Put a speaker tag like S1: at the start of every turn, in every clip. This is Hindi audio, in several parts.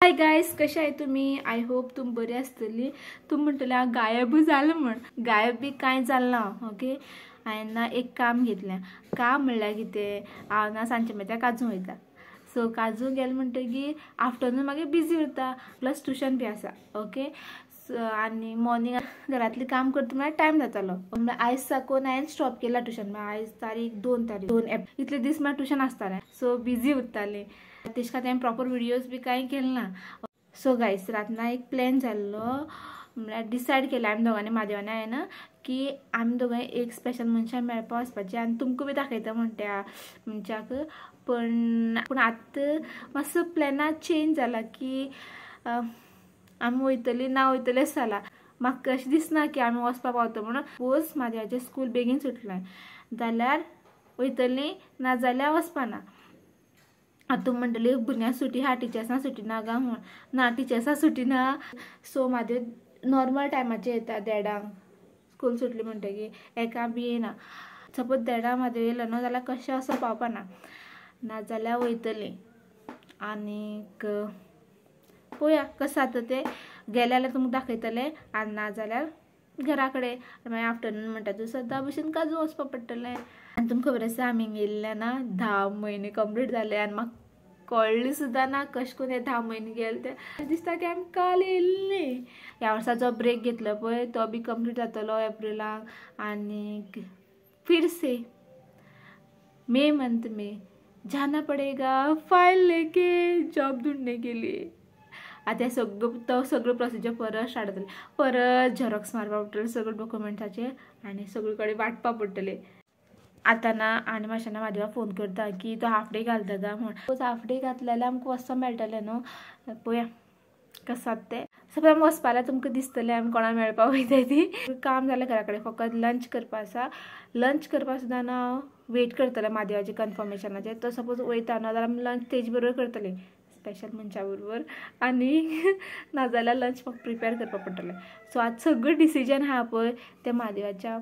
S1: हाय गायस, कशा आहे तुम्ही? आय होप तुम बरे असतली. तुम म्हणटले गायब झालं म्हण. गायब बी काय जालें ना. ओके, हांवें ना एक काम घेतलें. काम म्हणल्यार कितें, हांव ना सांजचे मागीर काजू वयता. सो काजू गेले म्हणटकीर आफ्टरनून मागीर बिजी उरता, प्लस ट्युशन बी आसा. ओके, आनी मॉर्निंग घरातली काम करता म्हळ्यार टायम जातालो. आयज साकून हांवें स्टॉप केला ट्युशन. आयज तारीख 2 इतले दीस म्हळ्यार ट्युशन आसतालें. So busy उरतालें. तेज खातीर हांवें प्रॉपर व्हिडियोज बी कांय केले ना. सो गायस, रातना एक प्लॅन जाल्लो. म्हळ्यार डिसायड केला आमी दोगांनी, म्हादेवान हांवें, की आमी दोगांय एक स्पेशल मनशाक मेळपा वचपाचें आनी तुमकां बी दाखयता म्हण त्या मनशाक. पूण आतां मातसो प्लॅना चेंज जाला की आमी वयतली ना वयतलेच जाला. म्हाका अशें दिसना की आमी वचपा पावता म्हणून. सपोज म्हादेवाचें स्कूल बेगीन सुटलें जाल्यार वयतलीं, ना जाल्यार वचपाना. आतां म्हणटली भुरग्यांक सुटी आहा, टिचर्सांक सुटी ना गा म्हूण. ना, टिचर्सांक सुटी ना. सो म्हादेव नॉर्मल टायमाचेर येता, 1:30 स्कूल सुटली म्हणटकीर. एका बी येना. सपोज 1:30 म्हादेव येयलो न्हू जाल्यार कशें असो पावपाना. ना जाल्यार वयतलीं. आनीक पळोवया कशें जाता तें. गेले जाल्यार तुमकां दाखयतलें, आनी ना जाल्यार घरा कडेन. मागीर आफ्टरनून म्हणटा तूं सद्दां भशेन काजू वचपा पडटलें. आनी तुमकां खबर आसा, आमी येयल्ले ना 10 म्हयने कंप्लीट जाले आनी म्हाका कळ्ळें सुद्दां ना कशें करून हे 10 म्हयने गेले ते. दिसता की आमी काल येयल्लीं. ह्या वर्साचो ब्रेक घेतलो पळय तो बी कंप्लीट जातलो एप्रिलाक. आनीक फिर से मे मंथ में जाना पड़ेगा फाइल लेके जॉब ढूंढने के लिए. आतां सगळं प्रोसिजर परत स्टार्ट जातलें. परत झेरॉक्स मारपा पडटलें सगळं डॉक्युमेंट्साचे आनी सगळे कडेन वाटपा पडटलें. आतां ना आनी मातशें ना म्हादेवा फोन करता की तो हाफ डे घालता गा म्हूण. सपोज हाफ डे घातलें जाल्यार आमकां वचपाक मेळटलें न्हू. पळोवया कशें जाता तें. सपोज आमी वचपा जाल्यार तुमकां दिसतलें आमी कोणाक मेळपाक वयताय ती. काम जालें घरा कडेन, फकत लंच करपा आसा. लंच करपा सुद्दां ना हांव वेट करतलें म्हादेवाचे कन्फर्मेशनाचेर. तो सपोज वयता न्हू जाल्यार आमी लंच तेजे बरोबर करतलीं, स्पेशल मनशा बरोबर. आनी ना जाल्यार लंच म्हाका प्रिपेर करपा पडटलें. सो आतां सगळें डिसिजन आहा पळय तें म्हादेवाच्या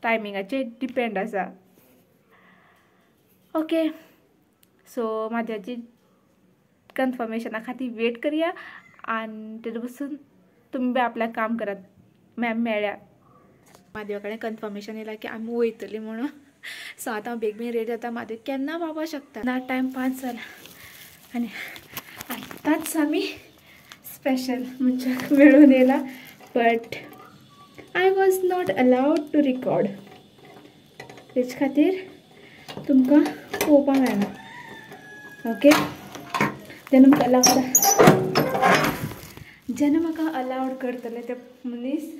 S1: टायमिंगाचेर डिपेंड आसा. ओके, सो म्हादेवाची कन्फर्मेशना खातीर वेट करया आनी तेजे बसून तुमी बी आपल्याक काम करात. मॅम मेळ्ळ्या. म्हादेवा कडेन कन्फर्मेशन येयला की आमी वयतलीं म्हणून. सो आतां हांव बेगीन रेडी जाता. म्हादेव केन्ना पावपाक शकता. ना टायम 5 जाला आनी आतांच आमी स्पेशल मनशाक मेळून येयला. But I was not allowed to record. तेज खातीर तुमकां पळोवपाक मेळना. ओके, जेन्ना म्हाका अलाउड करतले ते मनीस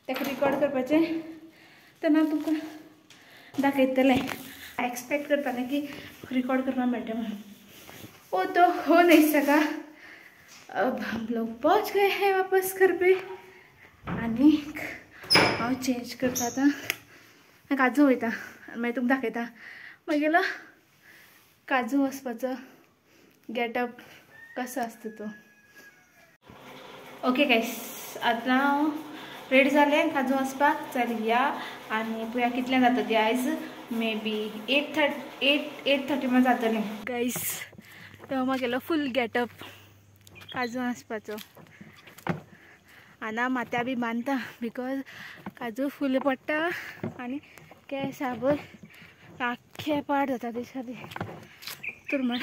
S1: ताका रिकॉर्ड करपाचें तेन्ना तुमकां दाखयतलें. एक्सपेक्ट करतालें की रिकॉर्ड करपाक मेळटा म्हणून. वो तो हो नहीं सका. अब हम लोग पहुंच गए हैं वापस घर पे. आनीक हांव चेंज करता आतां. काजू वयता आनी मागीर तुमकां दाखयता मागीर काजू वचपाचो गेटअप कसो आसता तो. ओके गायस, आतां हांव रेडी जालें काजू वचपाक. चल या आनी पळोवया कितल्यां जाता ती. आयज मे बी 8:30 म्हण जातलें. गायस, तो म्हागेलो फूल गेटअप काजू वचपाचो. आनी माथ्या बी बांदता बिकॉज काजू फूल पडटा आनी केंसा पळय आख्खे पाड जाता तेज खातीर. तर म्हण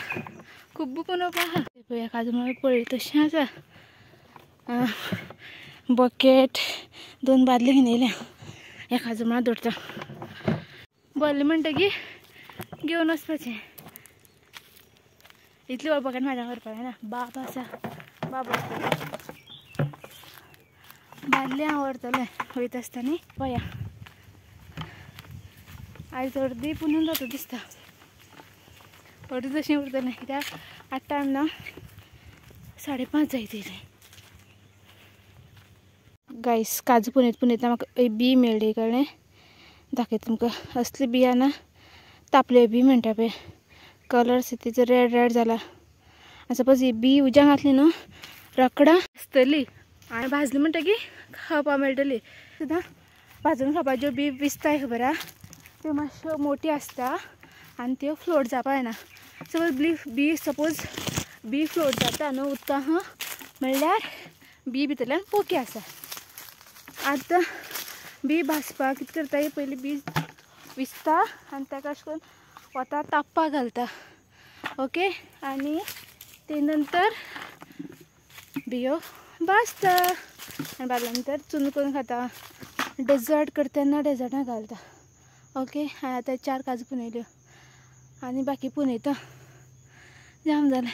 S1: खूब बनवपा आहा. पळया काजू म्हाका पळय तशें आसा. बकेट 2 बादली घेवन येयल्या. हे काजू म्हळ्यार दवरता. भरलें म्हणटकीर घेवन वचपाचें. इतली व्हड बकेट म्हाज्या व्हरपाक जायना. बाब आसा, बाब वचपाचो. बादली हांव व्हरतलें वयता आसतना. पळया आयज अर्दी पुनून जाता दिसता. अर्दी तशें उरतलें कित्याक आतां टायम ना 5:30 जायत. गायस, काजू पुनयता म्हाका बी मेळ्ळी कळ्ळें. दाखयता तुमकां. असली बियां ना तापले बी म्हणटा पळय. कलर्स तेजो रेड जाला. आनी सपोज ही बी उज्यान घातली न्हू रोखडा आसतली आनी भाजली म्हणटकीर खावपाक मेळटली. सुद्दां भाजून खावपाच्यो बी विस्ताय खबर आहा. त्यो मातश्यो मोठी आसता आनी त्यो फ्लोट जावपा जायना. Suppose be suppose be float जाता न्हू उदका म्हणल्यार बी भितरल्यान पोके आसा. आतां बी भाजपाक कितें करता पयलीं बी विसता आनी ताका अशें करून वता तापपाक घालता. ओके, आनी ते नंतर बियो भाजता आनी भाजल्या नंतर चुन करून खाता. डेजर्ट करता तेन्ना डेजर्टान घालता. ओके, हांवें आतां 4 काजू पुनयल्यो आनी बाकी पुनयता. जाम जालें.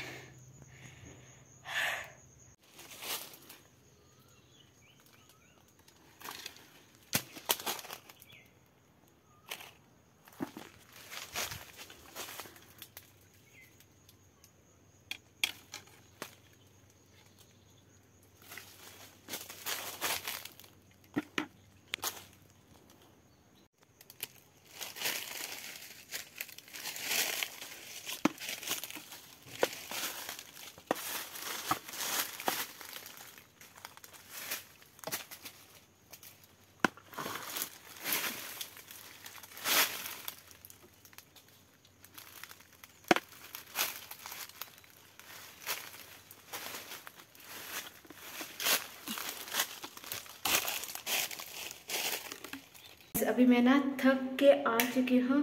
S1: अभी मैं ना थक के आ चुकी हूँ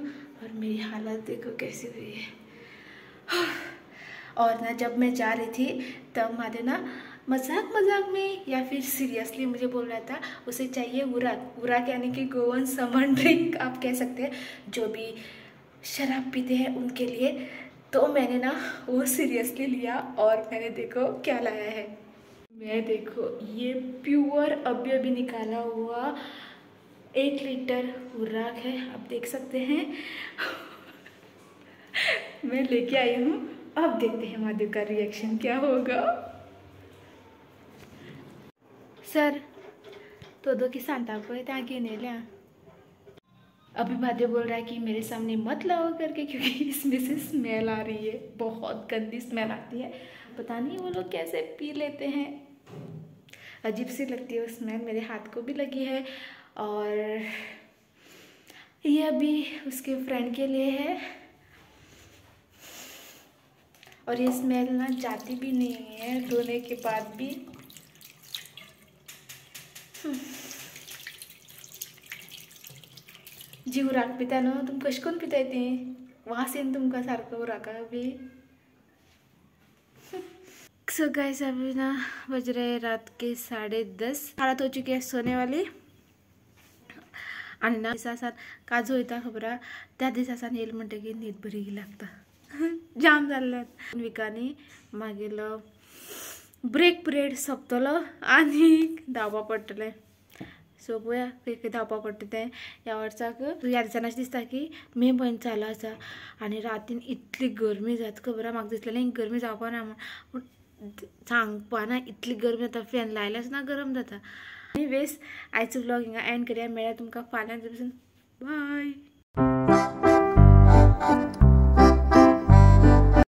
S1: और मेरी हालत देखो कैसी हुई है. और ना जब मैं जा रही थी तब मादे ना मजाक मजाक में या फिर सीरियसली मुझे बोल रहा था उसे चाहिए उराक. उराक यानी कि गोवन समन ड्रिंक आप कह सकते हैं, जो भी शराब पीते हैं उनके लिए. तो मैंने ना वो सीरियसली लिया और मैंने देखो क्या लाया है. मैं देखो ये प्योर अभी अभी निकाला हुआ 1 लीटर उराक है, आप देख सकते हैं. मैं लेके आई हूँ. अब देखते हैं महादेव का रिएक्शन क्या होगा. सर तो दो किसान को आगे नहीं लिया. अभी महादेव बोल रहा है कि मेरे सामने मत लाओ करके, क्योंकि इसमें से स्मेल आ रही है, बहुत गंदी स्मेल आती है. पता नहीं वो लोग कैसे पी लेते हैं, अजीब सी लगती है वो स्मेल. मेरे हाथ को भी लगी है और ये अभी उसके फ्रेंड के लिए है. और ये स्मेल ना जाती भी नहीं है धोने के बाद भी. जी उराक पिता नो तुम कश कोण पिताय ते वास येन तुमका सारखं उराका बी. सो गाइस अभी ना बज रहे रात के 10:30. हालत हो चुकी है सोने वाली. आणि ना दिसासान काजू वयता खबरा त्या दिसासान येल म्हणटकीर न्हीद बरी लागता. जाम जाल्ल्यात विकांनी मागीर ब्रेक पिरियड सोंपतलो आनी धांवपा पडटलें. सो पळोवया खंय धांवपा पडटा तें. ह्या वर्साक ह्या दिसान अशें दिसता की मे म्हयनो चालू आसा आनी रातीन इतली गरमी जाता खबर. म्हाका दिसलेलें गरमी जावपा ना पूण सांगपा ना इतली गरमी जाता. फॅन लायल्यार सुद्दां गरम जाता. एनीवेज आयचो व्लॉग हिंगा एंड करया. मेळ्या तुमकां फाल्यां. बाय.